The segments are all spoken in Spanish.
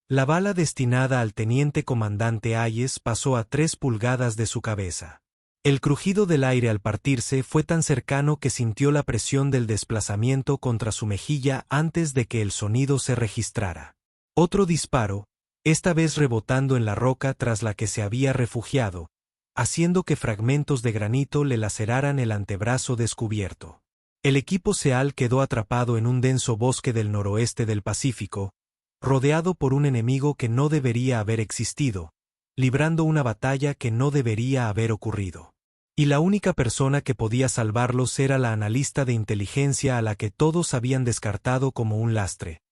La bala destinada al teniente comandante Hayes pasó a 3 pulgadas de su cabeza. El crujido del aire al partirse fue tan cercano que sintió la presión del desplazamiento contra su mejilla antes de que el sonido se registrara. Otro disparo, esta vez rebotando en la roca tras la que se había refugiado, haciendo que fragmentos de granito le laceraran el antebrazo descubierto. El equipo SEAL quedó atrapado en un denso bosque del noroeste del Pacífico, rodeado por un enemigo que no debería haber existido, librando una batalla que no debería haber ocurrido. Y la única persona que podía salvarlos era la analista de inteligencia a la que todos habían descartado como un lastre,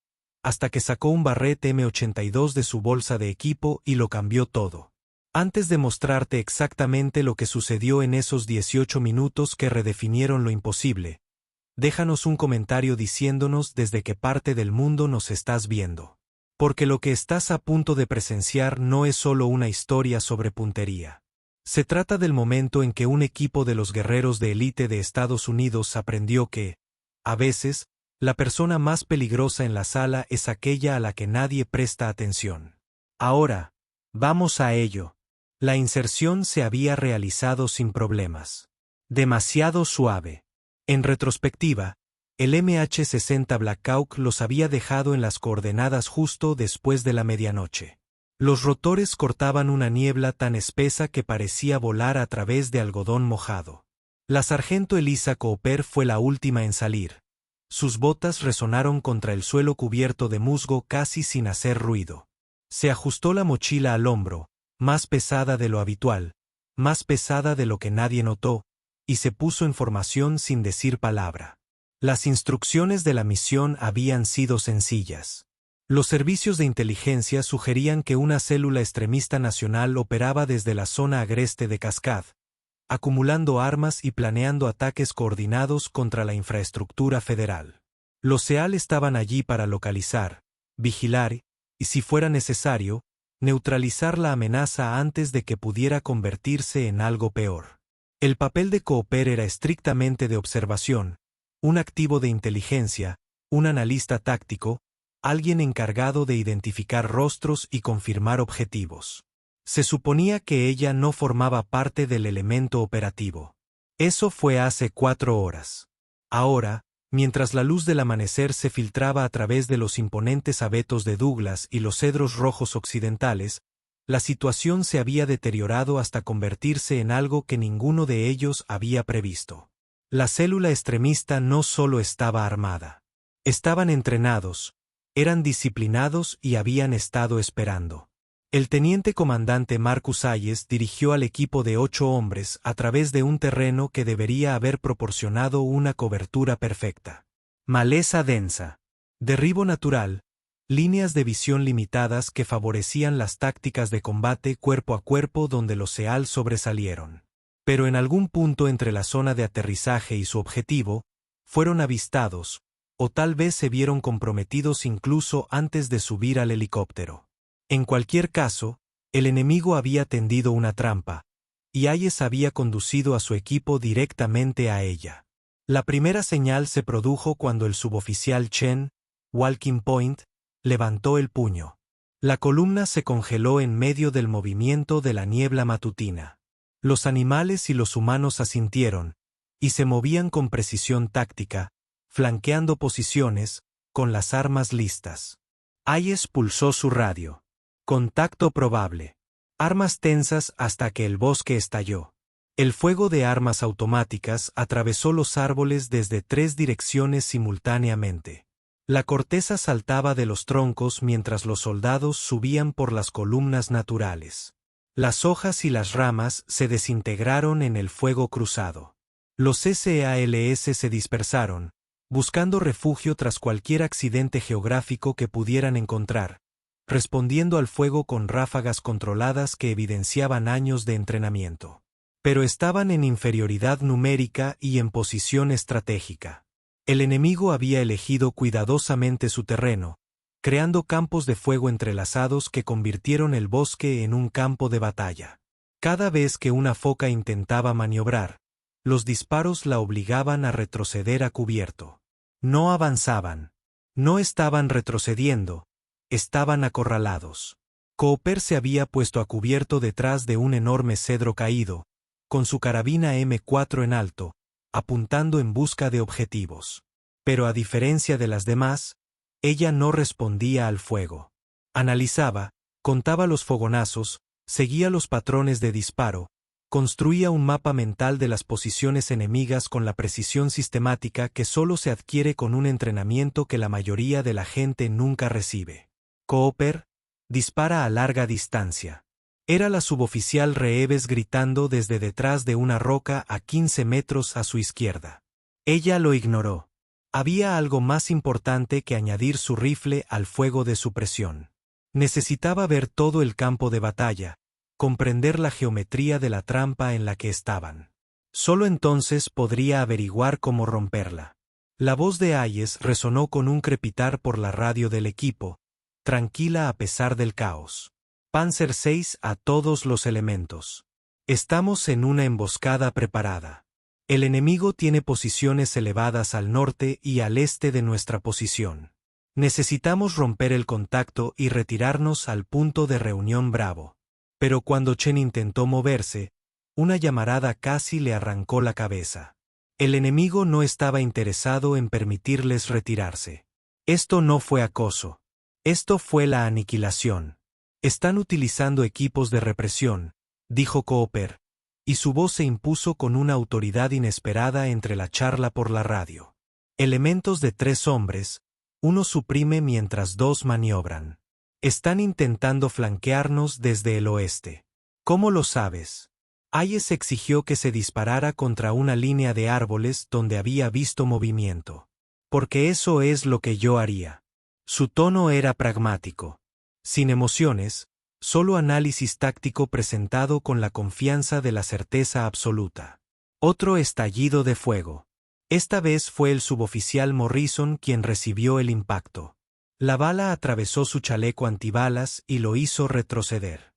hasta que sacó un Barrett M82 de su bolsa de equipo y lo cambió todo. Antes de mostrarte exactamente lo que sucedió en esos 18 minutos que redefinieron lo imposible, déjanos un comentario diciéndonos desde qué parte del mundo nos estás viendo. Porque lo que estás a punto de presenciar no es solo una historia sobre puntería. Se trata del momento en que un equipo de los guerreros de élite de Estados Unidos aprendió que, a veces, la persona más peligrosa en la sala es aquella a la que nadie presta atención. Ahora, vamos a ello. La inserción se había realizado sin problemas. Demasiado suave. En retrospectiva, el MH-60 Black Hawk los había dejado en las coordenadas justo después de la medianoche. Los rotores cortaban una niebla tan espesa que parecía volar a través de algodón mojado. La sargento Elisa Cooper fue la última en salir. Sus botas resonaron contra el suelo cubierto de musgo casi sin hacer ruido. Se ajustó la mochila al hombro, más pesada de lo habitual, más pesada de lo que nadie notó, y se puso en formación sin decir palabra. Las instrucciones de la misión habían sido sencillas. Los servicios de inteligencia sugerían que una célula extremista nacional operaba desde la zona agreste de Cascade, acumulando armas y planeando ataques coordinados contra la infraestructura federal. Los SEAL estaban allí para localizar, vigilar y, si fuera necesario, neutralizar la amenaza antes de que pudiera convertirse en algo peor. El papel de Cooper era estrictamente de observación, un activo de inteligencia, un analista táctico, alguien encargado de identificar rostros y confirmar objetivos. Se suponía que ella no formaba parte del elemento operativo. Eso fue hace 4 horas. Ahora, mientras la luz del amanecer se filtraba a través de los imponentes abetos de Douglas y los cedros rojos occidentales, la situación se había deteriorado hasta convertirse en algo que ninguno de ellos había previsto. La célula extremista no solo estaba armada. Estaban entrenados, eran disciplinados y habían estado esperando. El teniente comandante Marcus Hayes dirigió al equipo de 8 hombres a través de un terreno que debería haber proporcionado una cobertura perfecta. Maleza densa, derribo natural, líneas de visión limitadas que favorecían las tácticas de combate cuerpo a cuerpo donde los SEAL sobresalieron. Pero en algún punto entre la zona de aterrizaje y su objetivo, fueron avistados, o tal vez se vieron comprometidos incluso antes de subir al helicóptero. En cualquier caso, el enemigo había tendido una trampa, y Hayes había conducido a su equipo directamente a ella. La primera señal se produjo cuando el suboficial Chen, Walking Point, levantó el puño. La columna se congeló en medio del movimiento de la niebla matutina. Los animales y los humanos asintieron, y se movían con precisión táctica, flanqueando posiciones, con las armas listas. Hayes pulsó su radio. Contacto probable. Armas tensas hasta que el bosque estalló. El fuego de armas automáticas atravesó los árboles desde 3 direcciones simultáneamente. La corteza saltaba de los troncos mientras los soldados subían por las columnas naturales. Las hojas y las ramas se desintegraron en el fuego cruzado. Los SEALs se dispersaron, buscando refugio tras cualquier accidente geográfico que pudieran encontrar, respondiendo al fuego con ráfagas controladas que evidenciaban años de entrenamiento. Pero estaban en inferioridad numérica y en posición estratégica. El enemigo había elegido cuidadosamente su terreno, creando campos de fuego entrelazados que convirtieron el bosque en un campo de batalla. Cada vez que una foca intentaba maniobrar, los disparos la obligaban a retroceder a cubierto. No avanzaban. No estaban retrocediendo. estaban acorralados. Cooper se había puesto a cubierto detrás de un enorme cedro caído, con su carabina M4 en alto, apuntando en busca de objetivos. Pero a diferencia de las demás, ella no respondía al fuego. Analizaba, contaba los fogonazos, seguía los patrones de disparo, construía un mapa mental de las posiciones enemigas con la precisión sistemática que solo se adquiere con un entrenamiento que la mayoría de la gente nunca recibe. Cooper dispara a larga distancia. Era la suboficial Reeves gritando desde detrás de una roca a 15 metros a su izquierda. Ella lo ignoró. Había algo más importante que añadir su rifle al fuego de supresión. Necesitaba ver todo el campo de batalla, comprender la geometría de la trampa en la que estaban. Solo entonces podría averiguar cómo romperla. La voz de Hayes resonó con un crepitar por la radio del equipo, tranquila a pesar del caos. Panzer VI a todos los elementos. Estamos en una emboscada preparada. El enemigo tiene posiciones elevadas al norte y al este de nuestra posición. Necesitamos romper el contacto y retirarnos al punto de reunión Bravo. Pero cuando Chen intentó moverse, una llamarada casi le arrancó la cabeza. El enemigo no estaba interesado en permitirles retirarse. Esto no fue acoso. Esto fue la aniquilación. Están utilizando equipos de represión, dijo Cooper, y su voz se impuso con una autoridad inesperada entre la charla por la radio. Elementos de 3 hombres, uno suprime mientras 2 maniobran. Están intentando flanquearnos desde el oeste. ¿Cómo lo sabes? Hayes exigió que se disparara contra una línea de árboles donde había visto movimiento. Porque eso es lo que yo haría. Su tono era pragmático. Sin emociones, solo análisis táctico presentado con la confianza de la certeza absoluta. Otro estallido de fuego. Esta vez fue el suboficial Morrison quien recibió el impacto. La bala atravesó su chaleco antibalas y lo hizo retroceder.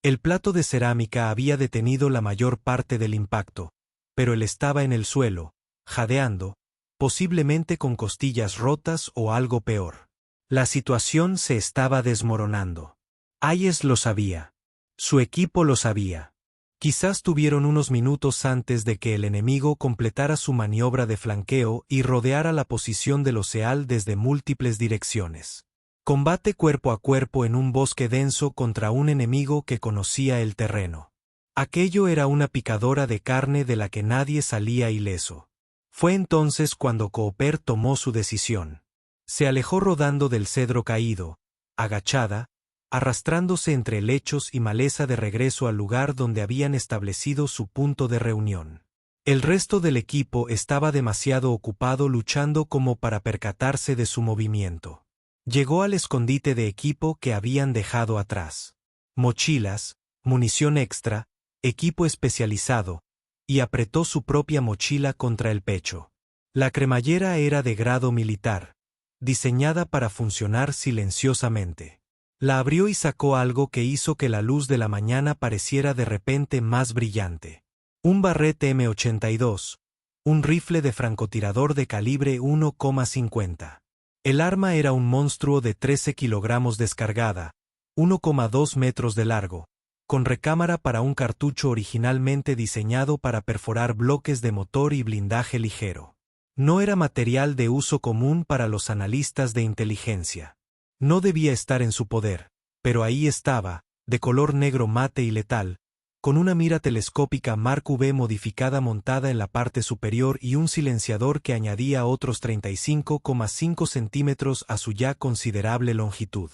El plato de cerámica había detenido la mayor parte del impacto, pero él estaba en el suelo, jadeando, posiblemente con costillas rotas o algo peor. La situación se estaba desmoronando. Hayes lo sabía. Su equipo lo sabía. Quizás tuvieron unos minutos antes de que el enemigo completara su maniobra de flanqueo y rodeara la posición del Oseal desde múltiples direcciones. Combate cuerpo a cuerpo en un bosque denso contra un enemigo que conocía el terreno. Aquello era una picadora de carne de la que nadie salía ileso. Fue entonces cuando Cooper tomó su decisión. Se alejó rodando del cedro caído, agachada, arrastrándose entre helechos y maleza de regreso al lugar donde habían establecido su punto de reunión. El resto del equipo estaba demasiado ocupado luchando como para percatarse de su movimiento. Llegó al escondite de equipo que habían dejado atrás. Mochilas, munición extra, equipo especializado, y apretó su propia mochila contra el pecho. La cremallera era de grado militar, diseñada para funcionar silenciosamente. La abrió y sacó algo que hizo que la luz de la mañana pareciera de repente más brillante. Un Barrett M82, un rifle de francotirador de calibre 1,50. El arma era un monstruo de 13 kilogramos descargada, 1,2 metros de largo, con recámara para un cartucho originalmente diseñado para perforar bloques de motor y blindaje ligero. No era material de uso común para los analistas de inteligencia. No debía estar en su poder, pero ahí estaba, de color negro mate y letal, con una mira telescópica Mark V modificada montada en la parte superior y un silenciador que añadía otros 35,5 centímetros a su ya considerable longitud.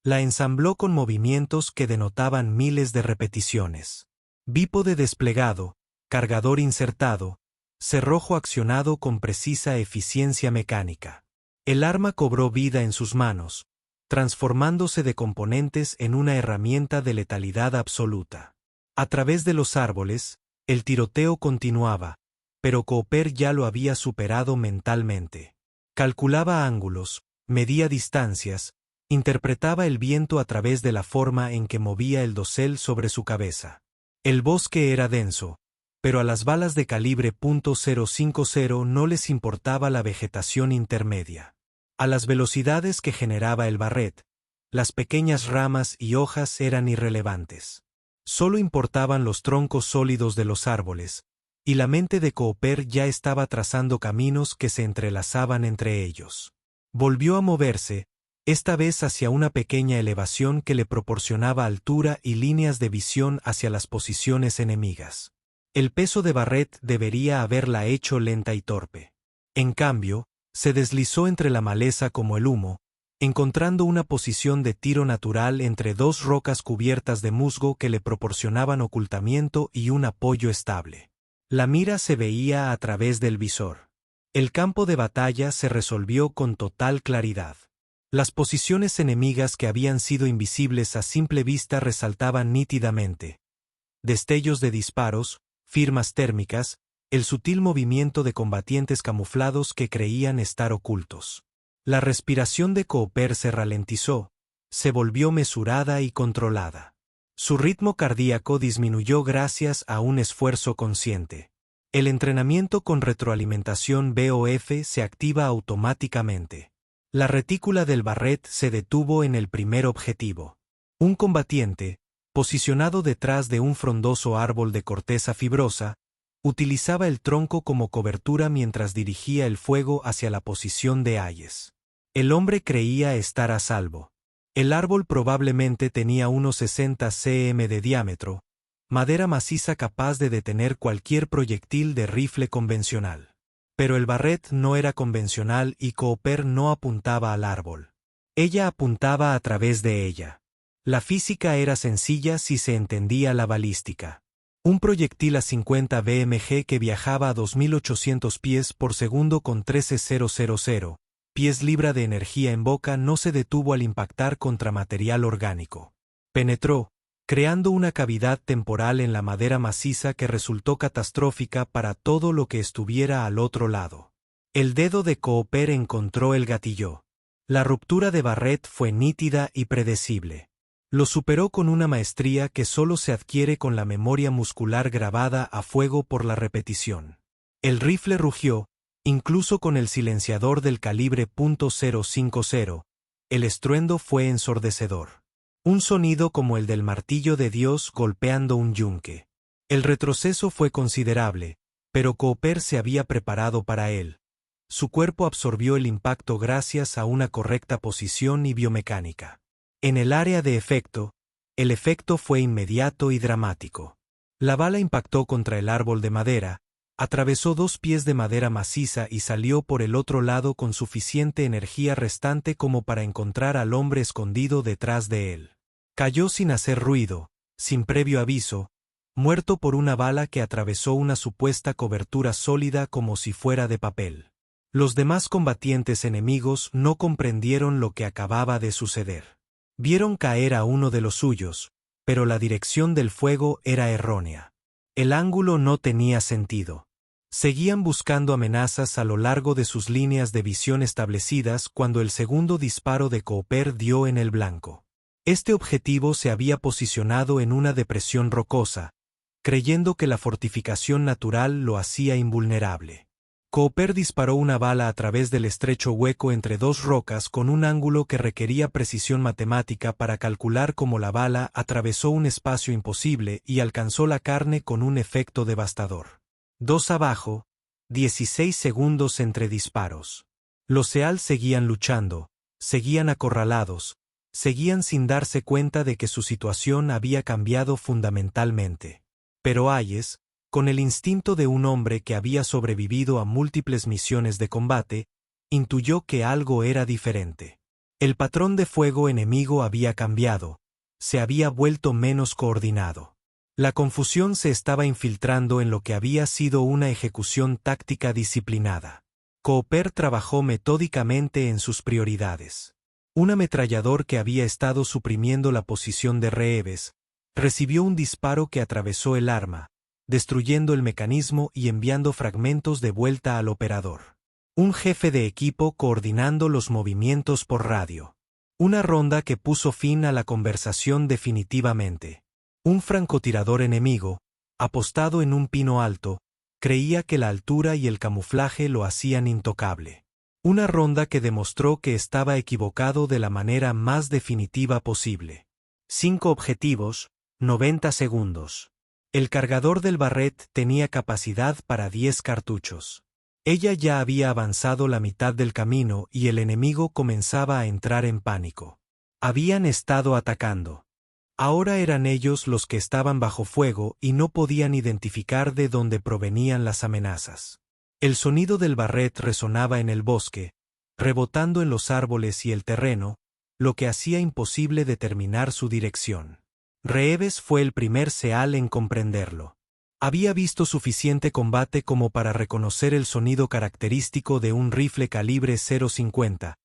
La ensambló con movimientos que denotaban miles de repeticiones. Bípode desplegado, cargador insertado, cerrojo accionado con precisa eficiencia mecánica. El arma cobró vida en sus manos, transformándose de componentes en una herramienta de letalidad absoluta. A través de los árboles, el tiroteo continuaba, pero Cooper ya lo había superado mentalmente. Calculaba ángulos, medía distancias, interpretaba el viento a través de la forma en que movía el dosel sobre su cabeza. El bosque era denso, pero a las balas de calibre .050 no les importaba la vegetación intermedia. A las velocidades que generaba el Barrett, Las pequeñas ramas y hojas eran irrelevantes. Solo importaban los troncos sólidos de los árboles, y la mente de Cooper ya estaba trazando caminos que se entrelazaban entre ellos. Volvió a moverse, esta vez hacia una pequeña elevación que le proporcionaba altura y líneas de visión hacia las posiciones enemigas. El peso de Barrett debería haberla hecho lenta y torpe. En cambio, se deslizó entre la maleza como el humo, encontrando una posición de tiro natural entre dos rocas cubiertas de musgo que le proporcionaban ocultamiento y un apoyo estable. La mira se veía a través del visor. El campo de batalla se resolvió con total claridad. Las posiciones enemigas que habían sido invisibles a simple vista resaltaban nítidamente. Destellos de disparos, firmas térmicas, el sutil movimiento de combatientes camuflados que creían estar ocultos. La respiración de Cooper se ralentizó, se volvió mesurada y controlada. Su ritmo cardíaco disminuyó gracias a un esfuerzo consciente. El entrenamiento con retroalimentación BOF se activa automáticamente. La retícula del Barrett se detuvo en el primer objetivo. Un combatiente, posicionado detrás de un frondoso árbol de corteza fibrosa, utilizaba el tronco como cobertura mientras dirigía el fuego hacia la posición de Hayes. El hombre creía estar a salvo. El árbol probablemente tenía unos 60 cm de diámetro, madera maciza capaz de detener cualquier proyectil de rifle convencional. Pero el Barrett no era convencional y Cooper no apuntaba al árbol. Ella apuntaba a través de ella. La física era sencilla si se entendía la balística. Un proyectil a 50 BMG que viajaba a 2800 pies por segundo con 13,000 pies libra de energía en boca no se detuvo al impactar contra material orgánico. Penetró, creando una cavidad temporal en la madera maciza que resultó catastrófica para todo lo que estuviera al otro lado. El dedo de Cooper encontró el gatillo. La ruptura de Barrett fue nítida y predecible. Lo superó con una maestría que solo se adquiere con la memoria muscular grabada a fuego por la repetición. El rifle rugió, incluso con el silenciador del calibre .050, el estruendo fue ensordecedor. Un sonido como el del martillo de Dios golpeando un yunque. El retroceso fue considerable, pero Cooper se había preparado para él. Su cuerpo absorbió el impacto gracias a una correcta posición y biomecánica. En el área de efecto, el efecto fue inmediato y dramático. La bala impactó contra el árbol de madera, atravesó 2 pies de madera maciza y salió por el otro lado con suficiente energía restante como para encontrar al hombre escondido detrás de él. Cayó sin hacer ruido, sin previo aviso, muerto por una bala que atravesó una supuesta cobertura sólida como si fuera de papel. Los demás combatientes enemigos no comprendieron lo que acababa de suceder. Vieron caer a uno de los suyos, pero la dirección del fuego era errónea. El ángulo no tenía sentido. Seguían buscando amenazas a lo largo de sus líneas de visión establecidas cuando el segundo disparo de Cooper dio en el blanco. Este objetivo se había posicionado en una depresión rocosa, creyendo que la fortificación natural lo hacía invulnerable. Cooper disparó una bala a través del estrecho hueco entre 2 rocas con un ángulo que requería precisión matemática para calcular cómo la bala atravesó un espacio imposible y alcanzó la carne con un efecto devastador. 2 abajo, 16 segundos entre disparos. Los Seal seguían luchando, seguían acorralados, seguían sin darse cuenta de que su situación había cambiado fundamentalmente. Pero Hayes, con el instinto de un hombre que había sobrevivido a múltiples misiones de combate, intuyó que algo era diferente. El patrón de fuego enemigo había cambiado, se había vuelto menos coordinado. La confusión se estaba infiltrando en lo que había sido una ejecución táctica disciplinada. Cooper trabajó metódicamente en sus prioridades. Un ametrallador que había estado suprimiendo la posición de Reeves, recibió un disparo que atravesó el arma, destruyendo el mecanismo y enviando fragmentos de vuelta al operador. Un jefe de equipo coordinando los movimientos por radio. Una ronda que puso fin a la conversación definitivamente. Un francotirador enemigo, apostado en un pino alto, creía que la altura y el camuflaje lo hacían intocable. Una ronda que demostró que estaba equivocado de la manera más definitiva posible. 5 objetivos, 90 segundos. El cargador del Barrett tenía capacidad para 10 cartuchos. Ella ya había avanzado la mitad del camino y el enemigo comenzaba a entrar en pánico. Habían estado atacando. Ahora eran ellos los que estaban bajo fuego y no podían identificar de dónde provenían las amenazas. El sonido del Barrett resonaba en el bosque, rebotando en los árboles y el terreno, lo que hacía imposible determinar su dirección. Reeves fue el primer Seal en comprenderlo. Había visto suficiente combate como para reconocer el sonido característico de un rifle calibre .50,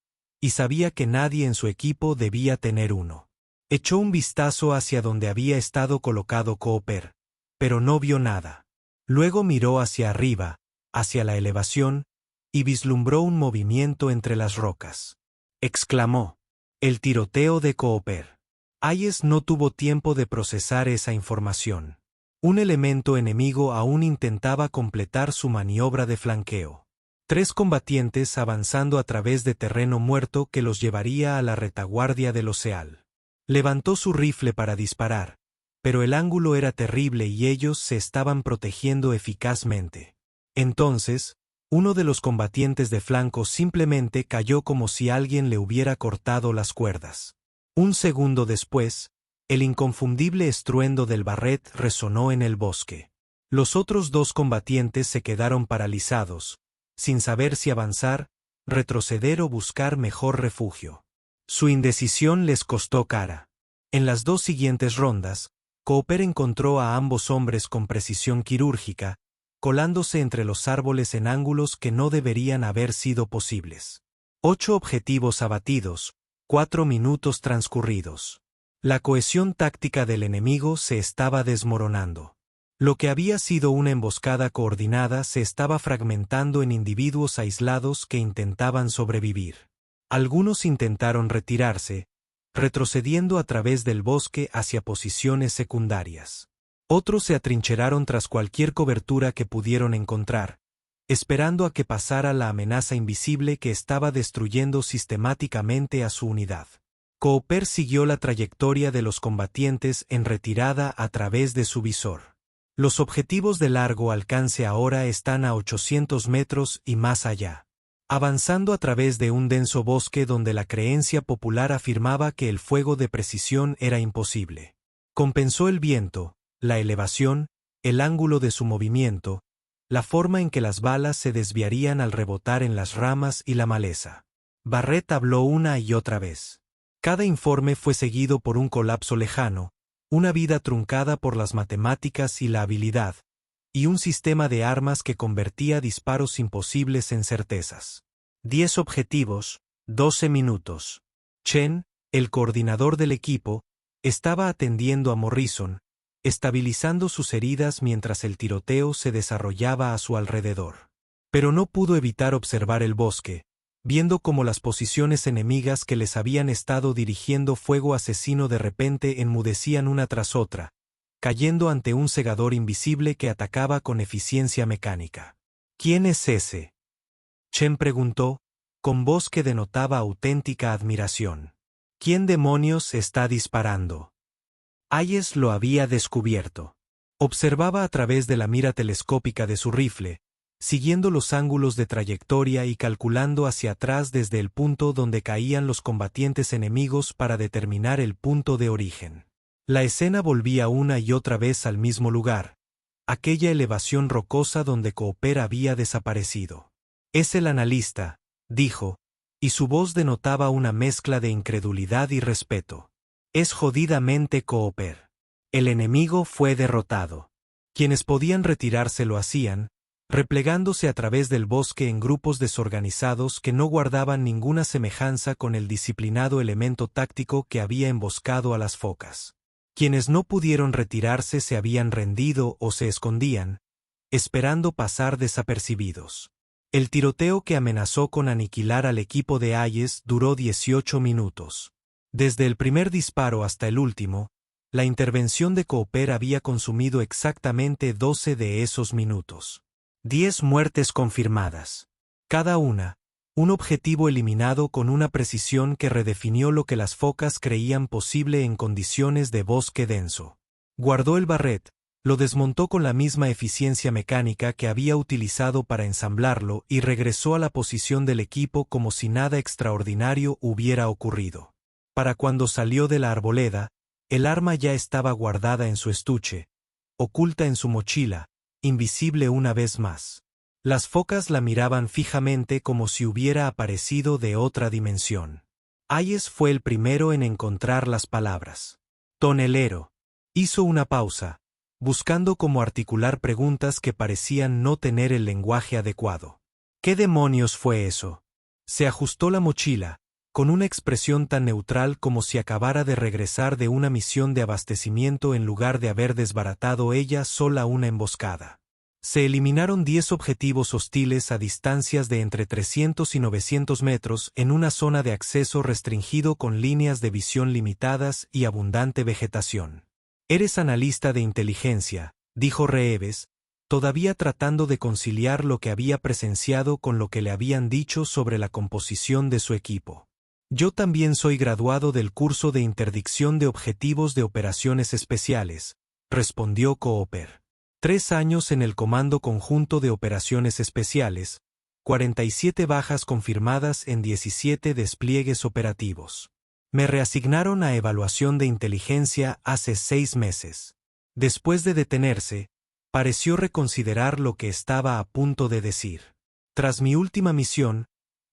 y sabía que nadie en su equipo debía tener uno. Echó un vistazo hacia donde había estado colocado Cooper, pero no vio nada. Luego miró hacia arriba, hacia la elevación, y vislumbró un movimiento entre las rocas. Exclamó: «El tiroteo de Cooper». Hayes no tuvo tiempo de procesar esa información. Un elemento enemigo aún intentaba completar su maniobra de flanqueo. 3 combatientes avanzando a través de terreno muerto que los llevaría a la retaguardia del Seal. Levantó su rifle para disparar, pero el ángulo era terrible y ellos se estaban protegiendo eficazmente. Entonces, uno de los combatientes de flanco simplemente cayó como si alguien le hubiera cortado las cuerdas. Un segundo después, el inconfundible estruendo del Barrett resonó en el bosque. Los otros 2 combatientes se quedaron paralizados, sin saber si avanzar, retroceder o buscar mejor refugio. Su indecisión les costó cara. En las 2 siguientes rondas, Cooper encontró a ambos hombres con precisión quirúrgica, colándose entre los árboles en ángulos que no deberían haber sido posibles. 8 objetivos abatidos, 4 minutos transcurridos. La cohesión táctica del enemigo se estaba desmoronando. Lo que había sido una emboscada coordinada se estaba fragmentando en individuos aislados que intentaban sobrevivir. Algunos intentaron retirarse, retrocediendo a través del bosque hacia posiciones secundarias. Otros se atrincheraron tras cualquier cobertura que pudieron encontrar, esperando a que pasara la amenaza invisible que estaba destruyendo sistemáticamente a su unidad. Cooper siguió la trayectoria de los combatientes en retirada a través de su visor. Los objetivos de largo alcance ahora están a 800 metros y más allá, avanzando a través de un denso bosque donde la creencia popular afirmaba que el fuego de precisión era imposible. Compensó el viento, la elevación, el ángulo de su movimiento, la forma en que las balas se desviarían al rebotar en las ramas y la maleza. Barrett habló una y otra vez. Cada informe fue seguido por un colapso lejano, una vida truncada por las matemáticas y la habilidad, y un sistema de armas que convertía disparos imposibles en certezas. 10 objetivos, 12 minutos. Chen, el coordinador del equipo, estaba atendiendo a Morrison, estabilizando sus heridas mientras el tiroteo se desarrollaba a su alrededor. Pero no pudo evitar observar el bosque, viendo cómo las posiciones enemigas que les habían estado dirigiendo fuego asesino de repente enmudecían una tras otra, cayendo ante un segador invisible que atacaba con eficiencia mecánica. ¿Quién es ese?, Chen preguntó, con voz que denotaba auténtica admiración. ¿Quién demonios está disparando? Hayes lo había descubierto. Observaba a través de la mira telescópica de su rifle, siguiendo los ángulos de trayectoria y calculando hacia atrás desde el punto donde caían los combatientes enemigos para determinar el punto de origen. La escena volvía una y otra vez al mismo lugar, aquella elevación rocosa donde Cooper había desaparecido. «Es el analista», dijo, y su voz denotaba una mezcla de incredulidad y respeto. «Es jodidamente Cooper. El enemigo fue derrotado. Quienes podían retirarse lo hacían, replegándose a través del bosque en grupos desorganizados que no guardaban ninguna semejanza con el disciplinado elemento táctico que había emboscado a las focas. Quienes no pudieron retirarse se habían rendido o se escondían, esperando pasar desapercibidos. El tiroteo que amenazó con aniquilar al equipo de Hayes duró 18 minutos. Desde el primer disparo hasta el último, la intervención de Cooper había consumido exactamente 12 de esos minutos. 10 muertes confirmadas. Cada una, Un objetivo eliminado con una precisión que redefinió lo que las focas creían posible en condiciones de bosque denso. Guardó el barret, lo desmontó con la misma eficiencia mecánica que había utilizado para ensamblarlo y regresó a la posición del equipo como si nada extraordinario hubiera ocurrido. Para cuando salió de la arboleda, el arma ya estaba guardada en su estuche, oculta en su mochila, invisible una vez más. Las focas la miraban fijamente como si hubiera aparecido de otra dimensión. Hayes fue el primero en encontrar las palabras. Tonelero. Hizo una pausa, buscando cómo articular preguntas que parecían no tener el lenguaje adecuado. ¿Qué demonios fue eso? Se ajustó la mochila, con una expresión tan neutral como si acabara de regresar de una misión de abastecimiento en lugar de haber desbaratado ella sola una emboscada. Se eliminaron 10 objetivos hostiles a distancias de entre 300 y 900 metros en una zona de acceso restringido con líneas de visión limitadas y abundante vegetación. «Eres analista de inteligencia», dijo Reeves, todavía tratando de conciliar lo que había presenciado con lo que le habían dicho sobre la composición de su equipo. «Yo también soy graduado del curso de interdicción de objetivos de operaciones especiales», respondió Cooper. 3 años en el Comando Conjunto de Operaciones Especiales, 47 bajas confirmadas en 17 despliegues operativos. Me reasignaron a evaluación de inteligencia hace 6 meses. Después de detenerse, pareció reconsiderar lo que estaba a punto de decir. Tras mi última misión,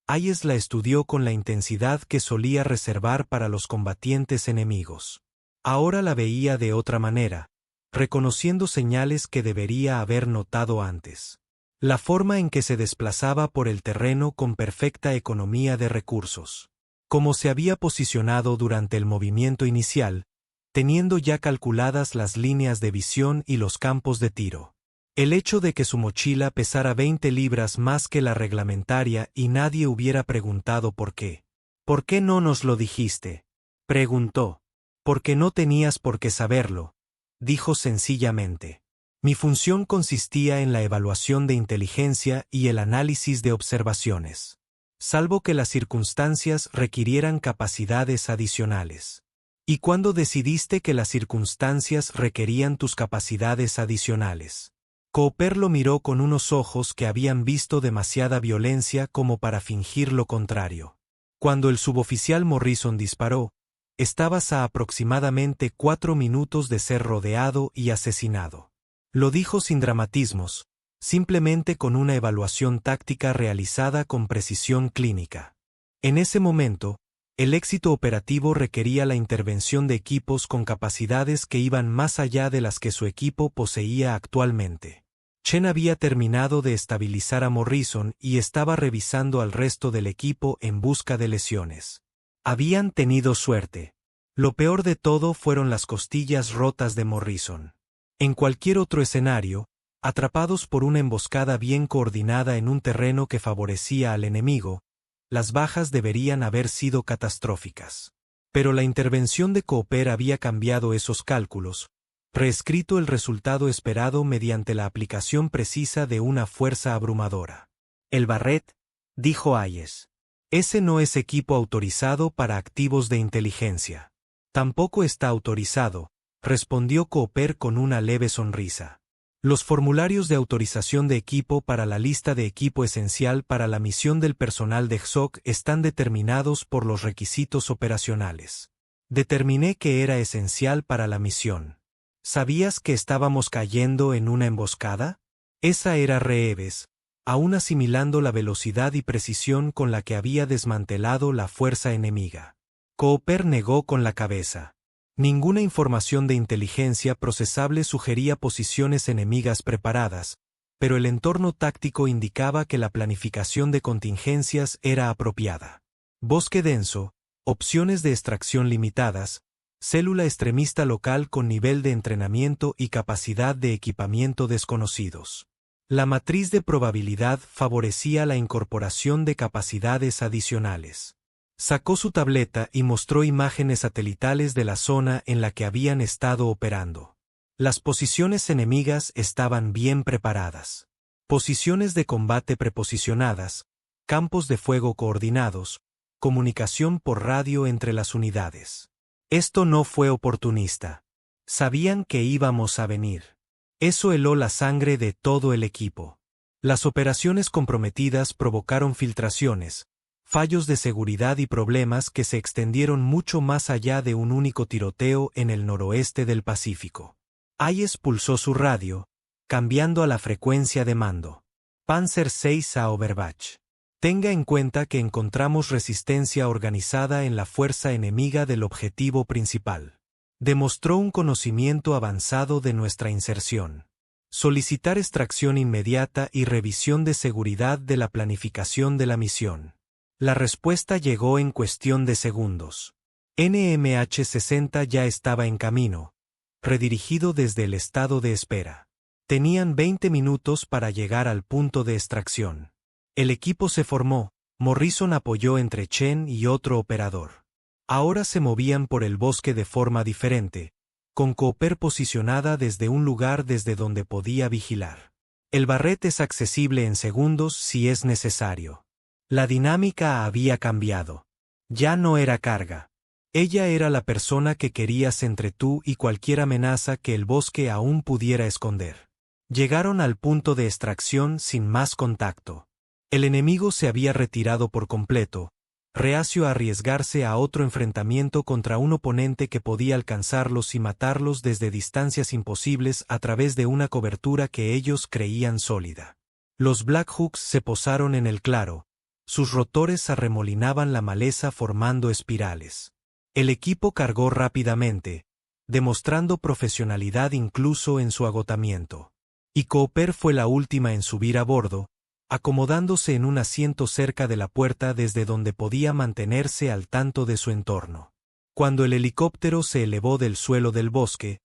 Hayes la estudió con la intensidad que solía reservar para los combatientes enemigos. Ahora la veía de otra manera, reconociendo señales que debería haber notado antes. La forma en que se desplazaba por el terreno con perfecta economía de recursos. Cómo se había posicionado durante el movimiento inicial, teniendo ya calculadas las líneas de visión y los campos de tiro. El hecho de que su mochila pesara 20 libras más que la reglamentaria y nadie hubiera preguntado por qué. «¿Por qué no nos lo dijiste?», preguntó. «Porque no tenías por qué saberlo», dijo sencillamente. «Mi función consistía en la evaluación de inteligencia y el análisis de observaciones. Salvo que las circunstancias requirieran capacidades adicionales». «¿Y cuándo decidiste que las circunstancias requerían tus capacidades adicionales?». Cooper lo miró con unos ojos que habían visto demasiada violencia como para fingir lo contrario. Cuando el suboficial Morrison disparó, estabas a aproximadamente 4 minutos de ser rodeado y asesinado. Lo dijo sin dramatismos, simplemente con una evaluación táctica realizada con precisión clínica. En ese momento, el éxito operativo requería la intervención de equipos con capacidades que iban más allá de las que su equipo poseía actualmente. Chen había terminado de estabilizar a Morrison y estaba revisando al resto del equipo en busca de lesiones. Habían tenido suerte. Lo peor de todo fueron las costillas rotas de Morrison. En cualquier otro escenario, atrapados por una emboscada bien coordinada en un terreno que favorecía al enemigo, las bajas deberían haber sido catastróficas. Pero la intervención de Cooper había cambiado esos cálculos, reescrito el resultado esperado mediante la aplicación precisa de una fuerza abrumadora. «El Barret», dijo Hayes. «Ese no es equipo autorizado para activos de inteligencia». «Tampoco está autorizado», respondió Cooper con una leve sonrisa. «Los formularios de autorización de equipo para la lista de equipo esencial para la misión del personal de XOC están determinados por los requisitos operacionales. Determiné que era esencial para la misión». «¿Sabías que estábamos cayendo en una emboscada?». Esa era Reeves, aún asimilando la velocidad y precisión con la que había desmantelado la fuerza enemiga. Cooper negó con la cabeza. Ninguna información de inteligencia procesable sugería posiciones enemigas preparadas, pero el entorno táctico indicaba que la planificación de contingencias era apropiada. Bosque denso, opciones de extracción limitadas, célula extremista local con nivel de entrenamiento y capacidad de equipamiento desconocidos. La matriz de probabilidad favorecía la incorporación de capacidades adicionales. Sacó su tableta y mostró imágenes satelitales de la zona en la que habían estado operando. Las posiciones enemigas estaban bien preparadas. Posiciones de combate preposicionadas, campos de fuego coordinados, comunicación por radio entre las unidades. Esto no fue oportunista. Sabían que íbamos a venir. Eso heló la sangre de todo el equipo. Las operaciones comprometidas provocaron filtraciones, fallos de seguridad y problemas que se extendieron mucho más allá de un único tiroteo en el noroeste del Pacífico. Hayes pulsó su radio, cambiando a la frecuencia de mando. Panzer VI a Overwatch. Tenga en cuenta que encontramos resistencia organizada en la fuerza enemiga del objetivo principal. Demostró un conocimiento avanzado de nuestra inserción. Solicitar extracción inmediata y revisión de seguridad de la planificación de la misión. La respuesta llegó en cuestión de segundos. NMH-60 ya estaba en camino, redirigido desde el estado de espera. Tenían 20 minutos para llegar al punto de extracción. El equipo se formó, Morrison apoyó entre Chen y otro operador. Ahora se movían por el bosque de forma diferente, con Cooper posicionada desde un lugar desde donde podía vigilar. El Barret es accesible en segundos si es necesario. La dinámica había cambiado. Ya no era carga. Ella era la persona que querías entre tú y cualquier amenaza que el bosque aún pudiera esconder. Llegaron al punto de extracción sin más contacto. El enemigo se había retirado por completo, reacio a arriesgarse a otro enfrentamiento contra un oponente que podía alcanzarlos y matarlos desde distancias imposibles a través de una cobertura que ellos creían sólida. Los Blackhawks se posaron en el claro, sus rotores arremolinaban la maleza formando espirales. El equipo cargó rápidamente, demostrando profesionalidad incluso en su agotamiento. Y Cooper fue la última en subir a bordo, acomodándose en un asiento cerca de la puerta desde donde podía mantenerse al tanto de su entorno. Cuando el helicóptero se elevó del suelo del bosque,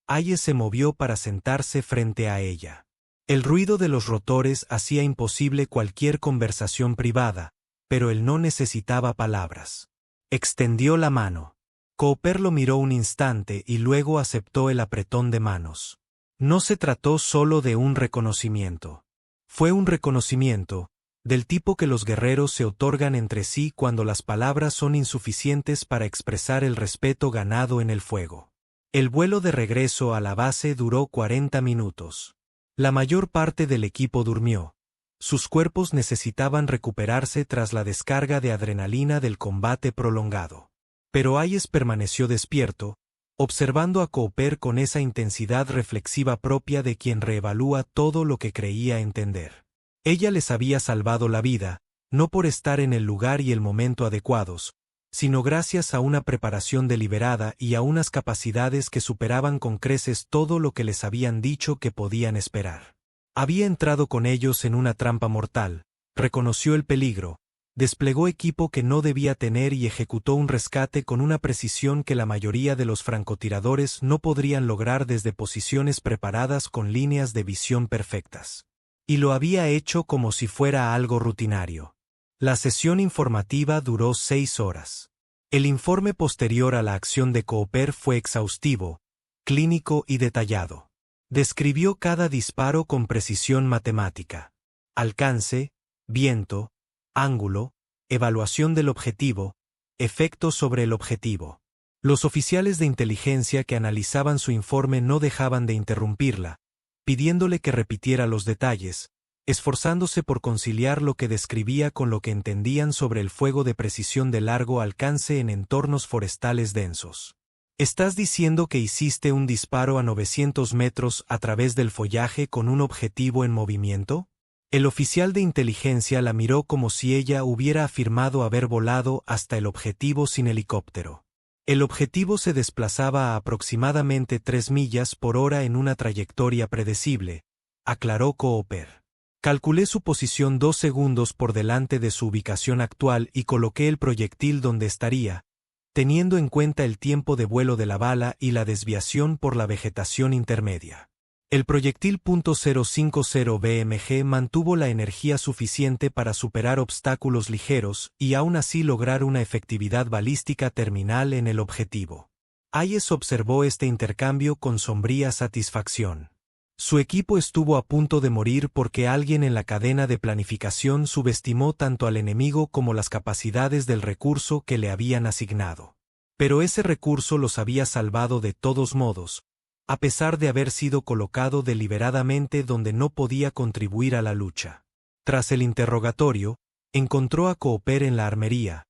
Hayes se movió para sentarse frente a ella. El ruido de los rotores hacía imposible cualquier conversación privada, pero él no necesitaba palabras. Extendió la mano. Cooper lo miró un instante y luego aceptó el apretón de manos. No se trató solo de un reconocimiento. Fue un reconocimiento, del tipo que los guerreros se otorgan entre sí cuando las palabras son insuficientes para expresar el respeto ganado en el fuego. El vuelo de regreso a la base duró 40 minutos. La mayor parte del equipo durmió. Sus cuerpos necesitaban recuperarse tras la descarga de adrenalina del combate prolongado. Pero Hayes permaneció despierto, observando a Cooper con esa intensidad reflexiva propia de quien reevalúa todo lo que creía entender. Ella les había salvado la vida, no por estar en el lugar y el momento adecuados, sino gracias a una preparación deliberada y a unas capacidades que superaban con creces todo lo que les habían dicho que podían esperar. Había entrado con ellos en una trampa mortal, reconoció el peligro, desplegó equipo que no debía tener y ejecutó un rescate con una precisión que la mayoría de los francotiradores no podrían lograr desde posiciones preparadas con líneas de visión perfectas. Y lo había hecho como si fuera algo rutinario. La sesión informativa duró 6 horas. El informe posterior a la acción de Cooper fue exhaustivo, clínico y detallado. Describió cada disparo con precisión matemática. Alcance, viento, ángulo, evaluación del objetivo, efecto sobre el objetivo. Los oficiales de inteligencia que analizaban su informe no dejaban de interrumpirla, pidiéndole que repitiera los detalles, esforzándose por conciliar lo que describía con lo que entendían sobre el fuego de precisión de largo alcance en entornos forestales densos. ¿Estás diciendo que hiciste un disparo a 900 metros a través del follaje con un objetivo en movimiento? El oficial de inteligencia la miró como si ella hubiera afirmado haber volado hasta el objetivo sin helicóptero. El objetivo se desplazaba a aproximadamente 3 millas por hora en una trayectoria predecible, aclaró Cooper. Calculé su posición 2 segundos por delante de su ubicación actual y coloqué el proyectil donde estaría, teniendo en cuenta el tiempo de vuelo de la bala y la desviación por la vegetación intermedia. El proyectil .050 BMG mantuvo la energía suficiente para superar obstáculos ligeros y aún así lograr una efectividad balística terminal en el objetivo. Hayes observó este intercambio con sombría satisfacción. Su equipo estuvo a punto de morir porque alguien en la cadena de planificación subestimó tanto al enemigo como las capacidades del recurso que le habían asignado. Pero ese recurso los había salvado de todos modos, a pesar de haber sido colocado deliberadamente donde no podía contribuir a la lucha. Tras el interrogatorio, encontró a Cooper en la armería,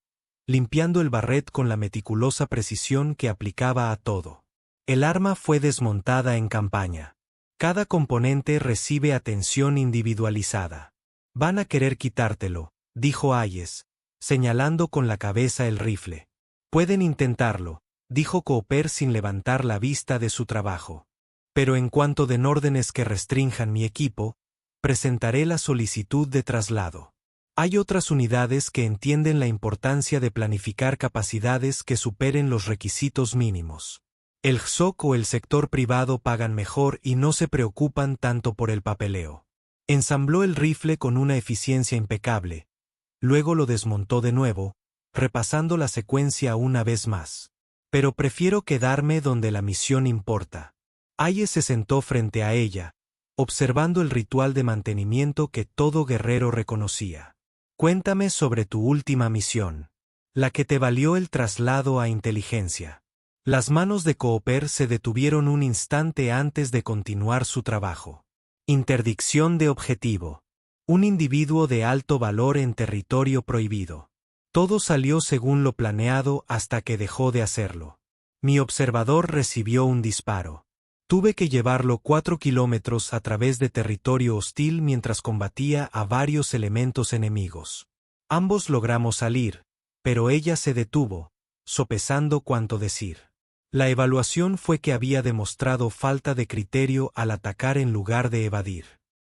limpiando el barret con la meticulosa precisión que aplicaba a todo. El arma fue desmontada en campaña. Cada componente recibe atención individualizada. Van a querer quitártelo, dijo Hayes, señalando con la cabeza el rifle. Pueden intentarlo, dijo Cooper sin levantar la vista de su trabajo. Pero en cuanto den órdenes que restrinjan mi equipo, presentaré la solicitud de traslado. Hay otras unidades que entienden la importancia de planificar capacidades que superen los requisitos mínimos. El GSOC o el sector privado pagan mejor y no se preocupan tanto por el papeleo. Ensambló el rifle con una eficiencia impecable. Luego lo desmontó de nuevo, repasando la secuencia una vez más. Pero prefiero quedarme donde la misión importa. Hayes se sentó frente a ella, observando el ritual de mantenimiento que todo guerrero reconocía. Cuéntame sobre tu última misión. La que te valió el traslado a inteligencia. Las manos de Cooper se detuvieron un instante antes de continuar su trabajo. Interdicción de objetivo. Un individuo de alto valor en territorio prohibido. Todo salió según lo planeado hasta que dejó de hacerlo. Mi observador recibió un disparo. Tuve que llevarlo 4 kilómetros a través de territorio hostil mientras combatía a varios elementos enemigos. Ambos logramos salir, pero ella se detuvo, sopesando cuánto decir. La evaluación fue que había demostrado falta de criterio al atacar en lugar de evadir.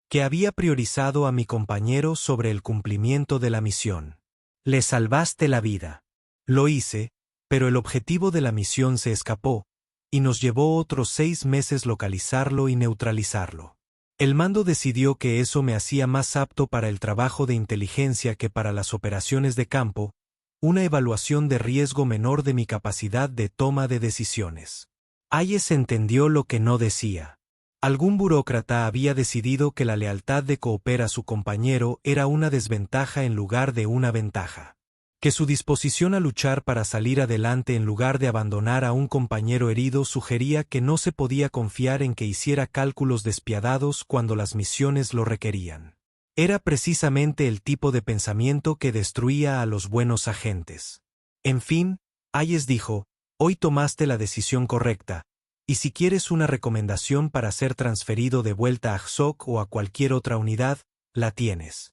Que había priorizado a mi compañero sobre el cumplimiento de la misión. Le salvaste la vida. Lo hice, pero el objetivo de la misión se escapó, y nos llevó otros 6 meses localizarlo y neutralizarlo. El mando decidió que eso me hacía más apto para el trabajo de inteligencia que para las operaciones de campo, una evaluación de riesgo menor de mi capacidad de toma de decisiones. Hayes entendió lo que no decía. Algún burócrata había decidido que la lealtad de Cooper a su compañero era una desventaja en lugar de una ventaja. Que su disposición a luchar para salir adelante en lugar de abandonar a un compañero herido sugería que no se podía confiar en que hiciera cálculos despiadados cuando las misiones lo requerían. Era precisamente el tipo de pensamiento que destruía a los buenos agentes. En fin, Hayes dijo, hoy tomaste la decisión correcta, y si quieres una recomendación para ser transferido de vuelta a GSOC o a cualquier otra unidad, la tienes.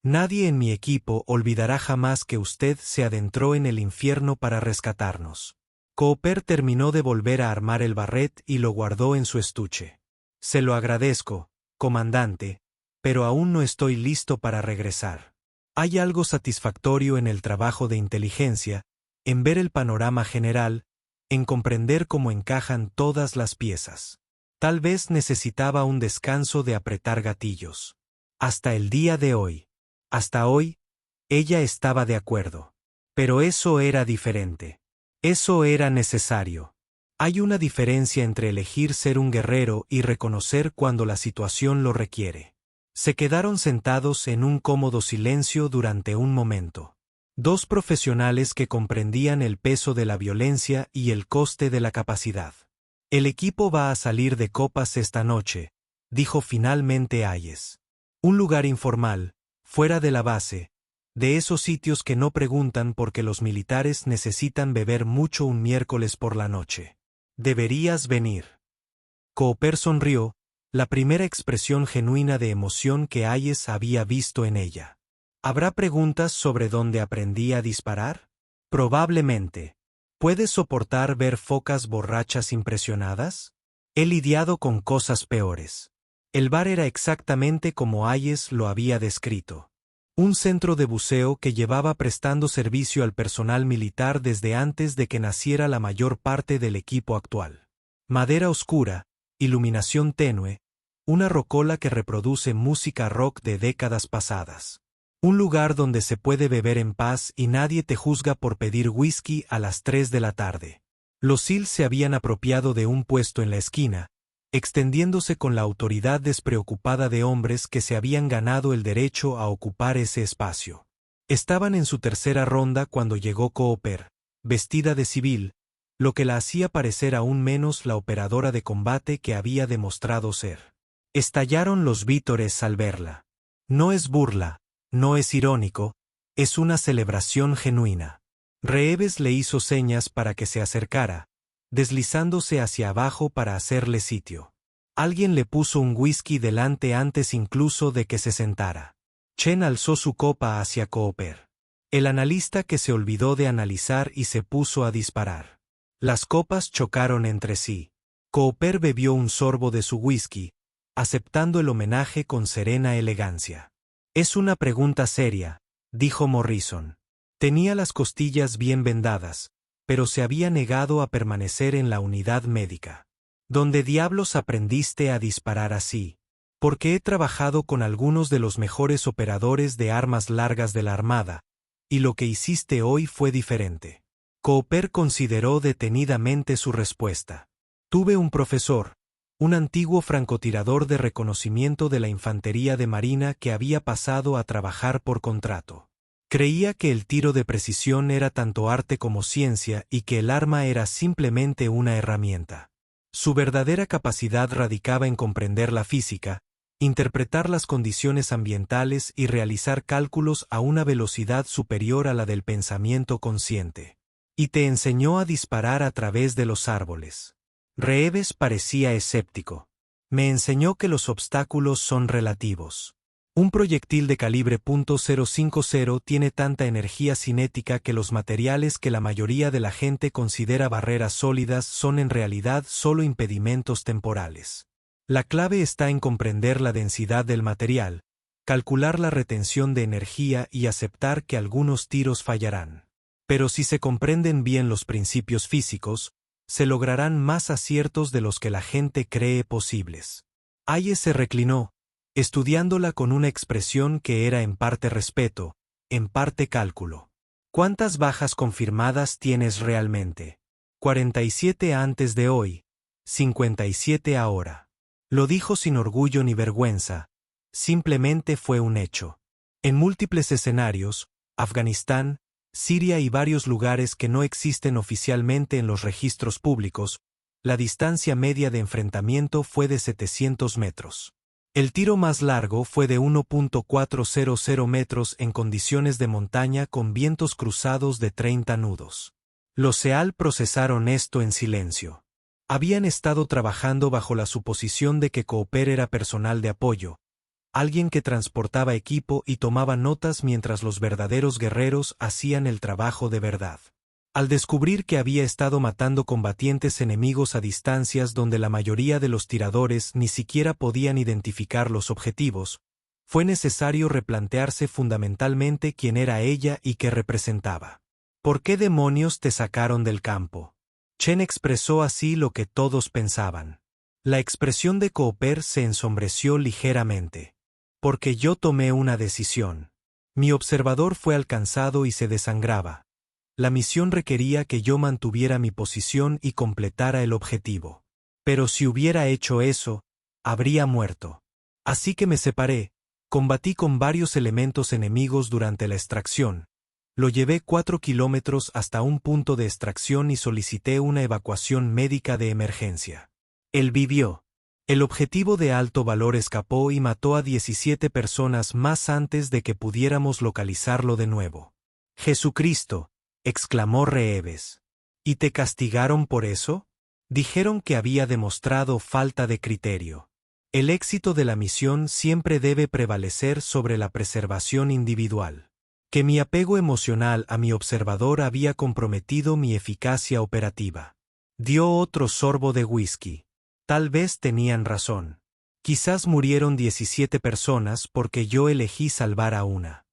Nadie en mi equipo olvidará jamás que usted se adentró en el infierno para rescatarnos. Cooper terminó de volver a armar el barret y lo guardó en su estuche. Se lo agradezco, comandante, pero aún no estoy listo para regresar. Hay algo satisfactorio en el trabajo de inteligencia, en ver el panorama general, en comprender cómo encajan todas las piezas. Tal vez necesitaba un descanso de apretar gatillos. Hasta el día de hoy. Hasta hoy, ella estaba de acuerdo. Pero eso era diferente. Eso era necesario. Hay una diferencia entre elegir ser un guerrero y reconocer cuando la situación lo requiere. Se quedaron sentados en un cómodo silencio durante un momento. Dos profesionales que comprendían el peso de la violencia y el coste de la capacidad. El equipo va a salir de copas esta noche, dijo finalmente Hayes. Un lugar informal, fuera de la base, de esos sitios que no preguntan porque los militares necesitan beber mucho un miércoles por la noche. Deberías venir. Cooper sonrió, la primera expresión genuina de emoción que Hayes había visto en ella. ¿Habrá preguntas sobre dónde aprendí a disparar? Probablemente. ¿Puedes soportar ver focas borrachas impresionadas? He lidiado con cosas peores. El bar era exactamente como Hayes lo había descrito. Un centro de buceo que llevaba prestando servicio al personal militar desde antes de que naciera la mayor parte del equipo actual. Madera oscura, iluminación tenue, una rocola que reproduce música rock de décadas pasadas. Un lugar donde se puede beber en paz y nadie te juzga por pedir whisky a las 3 de la tarde. Los SEAL se habían apropiado de un puesto en la esquina, extendiéndose con la autoridad despreocupada de hombres que se habían ganado el derecho a ocupar ese espacio. Estaban en su tercera ronda cuando llegó Cooper, vestida de civil, lo que la hacía parecer aún menos la operadora de combate que había demostrado ser. Estallaron los vítores al verla. No es burla, no es irónico, es una celebración genuina. Reeves le hizo señas para que se acercara, deslizándose hacia abajo para hacerle sitio. Alguien le puso un whisky delante antes incluso de que se sentara. Chen alzó su copa hacia Cooper. El analista que se olvidó de analizar y se puso a disparar. Las copas chocaron entre sí. Cooper bebió un sorbo de su whisky, aceptando el homenaje con serena elegancia. Es una pregunta seria, dijo Morrison. Tenía las costillas bien vendadas, pero se había negado a permanecer en la unidad médica. ¿Dónde diablos aprendiste a disparar así? Porque he trabajado con algunos de los mejores operadores de armas largas de la Armada, y lo que hiciste hoy fue diferente. Cooper consideró detenidamente su respuesta. Tuve un profesor, un antiguo francotirador de reconocimiento de la Infantería de Marina que había pasado a trabajar por contrato. Creía que el tiro de precisión era tanto arte como ciencia y que el arma era simplemente una herramienta. Su verdadera capacidad radicaba en comprender la física, interpretar las condiciones ambientales y realizar cálculos a una velocidad superior a la del pensamiento consciente. Y te enseñó a disparar a través de los árboles. Reeves parecía escéptico. Me enseñó que los obstáculos son relativos. Un proyectil de calibre .050 tiene tanta energía cinética que los materiales que la mayoría de la gente considera barreras sólidas son en realidad solo impedimentos temporales. La clave está en comprender la densidad del material, calcular la retención de energía y aceptar que algunos tiros fallarán. Pero si se comprenden bien los principios físicos, se lograrán más aciertos de los que la gente cree posibles. Hayes se reclinó, estudiándola con una expresión que era en parte respeto, en parte cálculo. ¿Cuántas bajas confirmadas tienes realmente? 47 antes de hoy, 57 ahora. Lo dijo sin orgullo ni vergüenza, simplemente fue un hecho. En múltiples escenarios, Afganistán, Siria y varios lugares que no existen oficialmente en los registros públicos, la distancia media de enfrentamiento fue de 700 metros. El tiro más largo fue de 1.400 metros en condiciones de montaña con vientos cruzados de 30 nudos. Los SEAL procesaron esto en silencio. Habían estado trabajando bajo la suposición de que Cooper era personal de apoyo, alguien que transportaba equipo y tomaba notas mientras los verdaderos guerreros hacían el trabajo de verdad. Al descubrir que había estado matando combatientes enemigos a distancias donde la mayoría de los tiradores ni siquiera podían identificar los objetivos, fue necesario replantearse fundamentalmente quién era ella y qué representaba. ¿Por qué demonios te sacaron del campo? Chen expresó así lo que todos pensaban. La expresión de Cooper se ensombreció ligeramente. Porque yo tomé una decisión. Mi observador fue alcanzado y se desangraba. La misión requería que yo mantuviera mi posición y completara el objetivo. Pero si hubiera hecho eso, habría muerto. Así que me separé, combatí con varios elementos enemigos durante la extracción. Lo llevé 4 kilómetros hasta un punto de extracción y solicité una evacuación médica de emergencia. Él vivió. El objetivo de alto valor escapó y mató a 17 personas más antes de que pudiéramos localizarlo de nuevo. Jesucristo, exclamó Reeves. ¿Y te castigaron por eso? Dijeron que había demostrado falta de criterio. El éxito de la misión siempre debe prevalecer sobre la preservación individual. Que mi apego emocional a mi observador había comprometido mi eficacia operativa. Dio otro sorbo de whisky. Tal vez tenían razón. Quizás murieron 17 personas porque yo elegí salvar a una.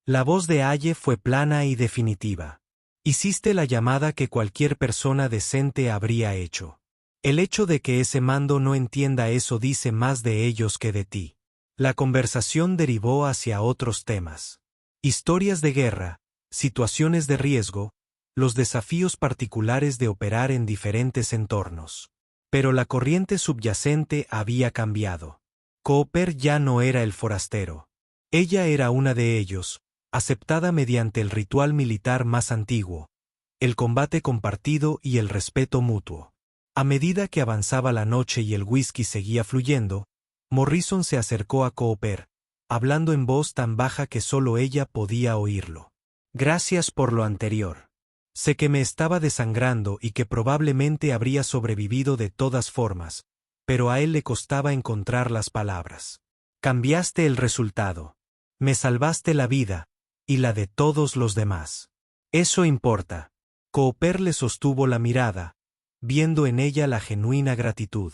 La voz de Aye fue plana y definitiva. Hiciste la llamada que cualquier persona decente habría hecho. El hecho de que ese mando no entienda eso dice más de ellos que de ti. La conversación derivó hacia otros temas. Historias de guerra, situaciones de riesgo, los desafíos particulares de operar en diferentes entornos. Pero la corriente subyacente había cambiado. Cooper ya no era el forastero. Ella era una de ellos, aceptada mediante el ritual militar más antiguo, el combate compartido y el respeto mutuo. A medida que avanzaba la noche y el whisky seguía fluyendo, Morrison se acercó a Cooper, hablando en voz tan baja que solo ella podía oírlo. Gracias por lo anterior. Sé que me estaba desangrando y que probablemente habría sobrevivido de todas formas, pero a él le costaba encontrar las palabras. Cambiaste el resultado. Me salvaste la vida, y la de todos los demás. Eso importa. Cooper le sostuvo la mirada, viendo en ella la genuina gratitud.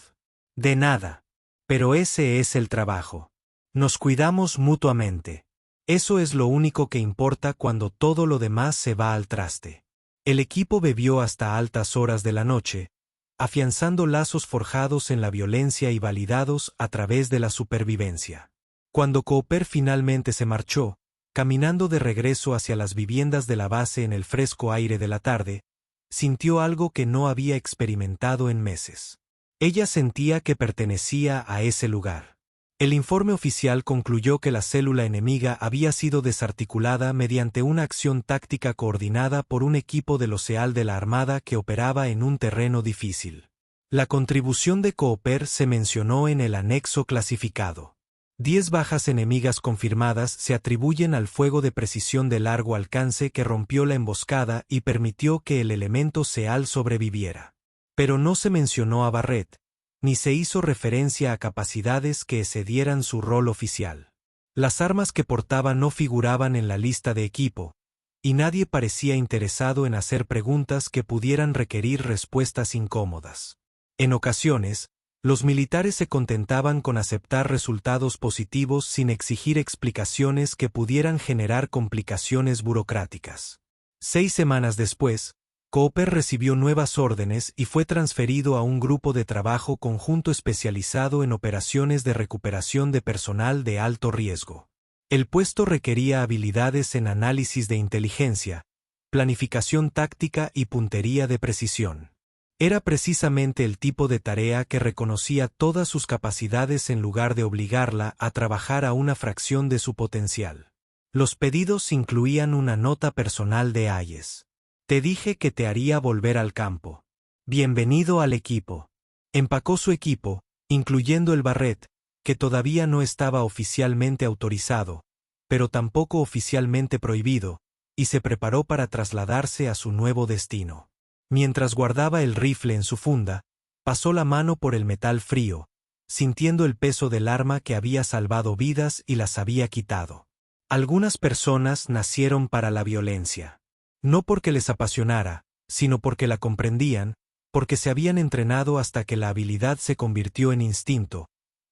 De nada. Pero ese es el trabajo. Nos cuidamos mutuamente. Eso es lo único que importa cuando todo lo demás se va al traste. El equipo bebió hasta altas horas de la noche, afianzando lazos forjados en la violencia y validados a través de la supervivencia. Cuando Cooper finalmente se marchó, caminando de regreso hacia las viviendas de la base en el fresco aire de la tarde, sintió algo que no había experimentado en meses. Ella sentía que pertenecía a ese lugar. El informe oficial concluyó que la célula enemiga había sido desarticulada mediante una acción táctica coordinada por un equipo del OSEAL de la Armada que operaba en un terreno difícil. La contribución de Cooper se mencionó en el anexo clasificado. 10 bajas enemigas confirmadas se atribuyen al fuego de precisión de largo alcance que rompió la emboscada y permitió que el elemento SEAL sobreviviera. Pero no se mencionó a Barrett, ni se hizo referencia a capacidades que excedieran su rol oficial. Las armas que portaba no figuraban en la lista de equipo, y nadie parecía interesado en hacer preguntas que pudieran requerir respuestas incómodas. En ocasiones, los militares se contentaban con aceptar resultados positivos sin exigir explicaciones que pudieran generar complicaciones burocráticas. 6 semanas después, Cooper recibió nuevas órdenes y fue transferido a un grupo de trabajo conjunto especializado en operaciones de recuperación de personal de alto riesgo. El puesto requería habilidades en análisis de inteligencia, planificación táctica y puntería de precisión. Era precisamente el tipo de tarea que reconocía todas sus capacidades en lugar de obligarla a trabajar a una fracción de su potencial. Los pedidos incluían una nota personal de Hayes. Te dije que te haría volver al campo. Bienvenido al equipo. Empacó su equipo, incluyendo el Barrett, que todavía no estaba oficialmente autorizado, pero tampoco oficialmente prohibido, y se preparó para trasladarse a su nuevo destino. Mientras guardaba el rifle en su funda, pasó la mano por el metal frío, sintiendo el peso del arma que había salvado vidas y las había quitado. Algunas personas nacieron para la violencia. No porque les apasionara, sino porque la comprendían, porque se habían entrenado hasta que la habilidad se convirtió en instinto,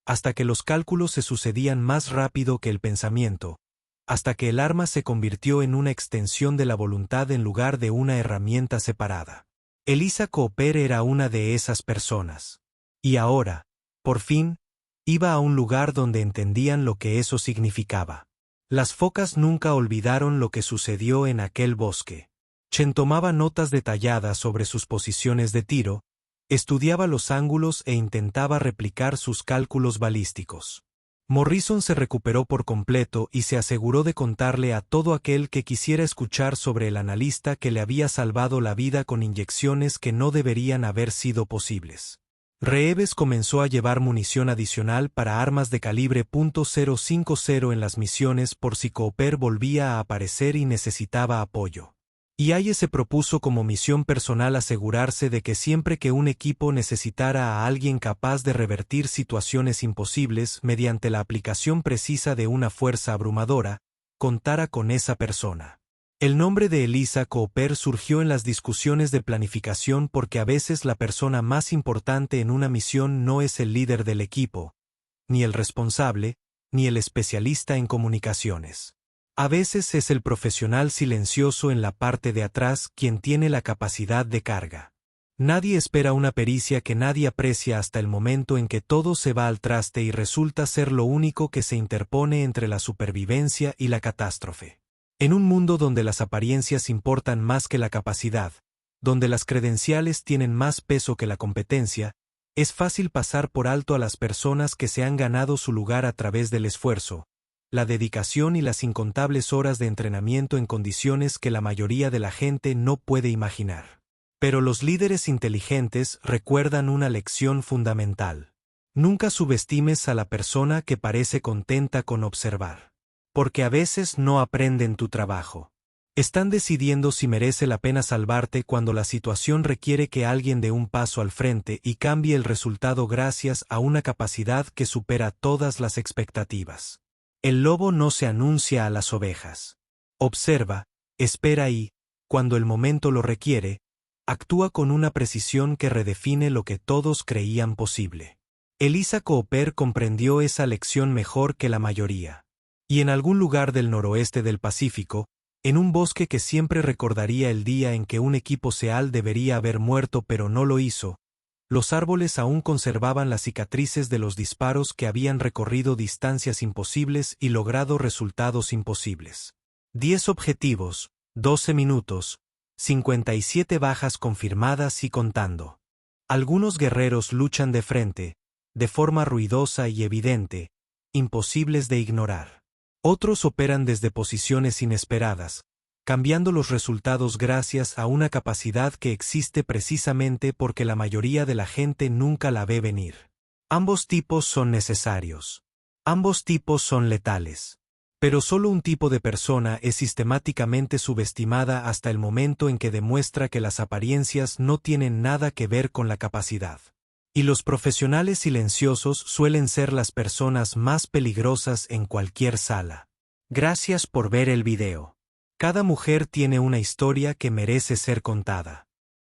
hasta que los cálculos se sucedían más rápido que el pensamiento, hasta que el arma se convirtió en una extensión de la voluntad en lugar de una herramienta separada. Elisa Cooper era una de esas personas. Y ahora, por fin, iba a un lugar donde entendían lo que eso significaba. Las focas nunca olvidaron lo que sucedió en aquel bosque. Chen tomaba notas detalladas sobre sus posiciones de tiro, estudiaba los ángulos e intentaba replicar sus cálculos balísticos. Morrison se recuperó por completo y se aseguró de contarle a todo aquel que quisiera escuchar sobre el analista que le había salvado la vida con inyecciones que no deberían haber sido posibles. Reeves comenzó a llevar munición adicional para armas de calibre .050 en las misiones por si Cooper volvía a aparecer y necesitaba apoyo. Y Hayes se propuso como misión personal asegurarse de que siempre que un equipo necesitara a alguien capaz de revertir situaciones imposibles mediante la aplicación precisa de una fuerza abrumadora, contara con esa persona. El nombre de Elisa Cooper surgió en las discusiones de planificación porque a veces la persona más importante en una misión no es el líder del equipo, ni el responsable, ni el especialista en comunicaciones. A veces es el profesional silencioso en la parte de atrás quien tiene la capacidad de carga. Nadie espera una pericia que nadie aprecia hasta el momento en que todo se va al traste y resulta ser lo único que se interpone entre la supervivencia y la catástrofe. En un mundo donde las apariencias importan más que la capacidad, donde las credenciales tienen más peso que la competencia, Es fácil pasar por alto a las personas que se han ganado su lugar a través del esfuerzo, la dedicación y las incontables horas de entrenamiento en condiciones que la mayoría de la gente no puede imaginar. Pero los líderes inteligentes recuerdan una lección fundamental. Nunca subestimes a la persona que parece contenta con observar. Porque a veces no aprenden tu trabajo. Están decidiendo si merece la pena salvarte cuando la situación requiere que alguien dé un paso al frente y cambie el resultado gracias a una capacidad que supera todas las expectativas. El lobo no se anuncia a las ovejas. Observa, espera y, cuando el momento lo requiere, actúa con una precisión que redefine lo que todos creían posible. Elisa Cooper comprendió esa lección mejor que la mayoría. Y en algún lugar del noroeste del Pacífico, en un bosque que siempre recordaría el día en que un equipo SEAL debería haber muerto pero no lo hizo, los árboles aún conservaban las cicatrices de los disparos que habían recorrido distancias imposibles y logrado resultados imposibles. 10 objetivos, 12 minutos, 57 bajas confirmadas y contando. Algunos guerreros luchan de frente, de forma ruidosa y evidente, imposibles de ignorar. Otros operan desde posiciones inesperadas, cambiando los resultados gracias a una capacidad que existe precisamente porque la mayoría de la gente nunca la ve venir. Ambos tipos son necesarios. Ambos tipos son letales. Pero solo un tipo de persona es sistemáticamente subestimada hasta el momento en que demuestra que las apariencias no tienen nada que ver con la capacidad. Y los profesionales silenciosos suelen ser las personas más peligrosas en cualquier sala. Gracias por ver el video. Cada mujer tiene una historia que merece ser contada.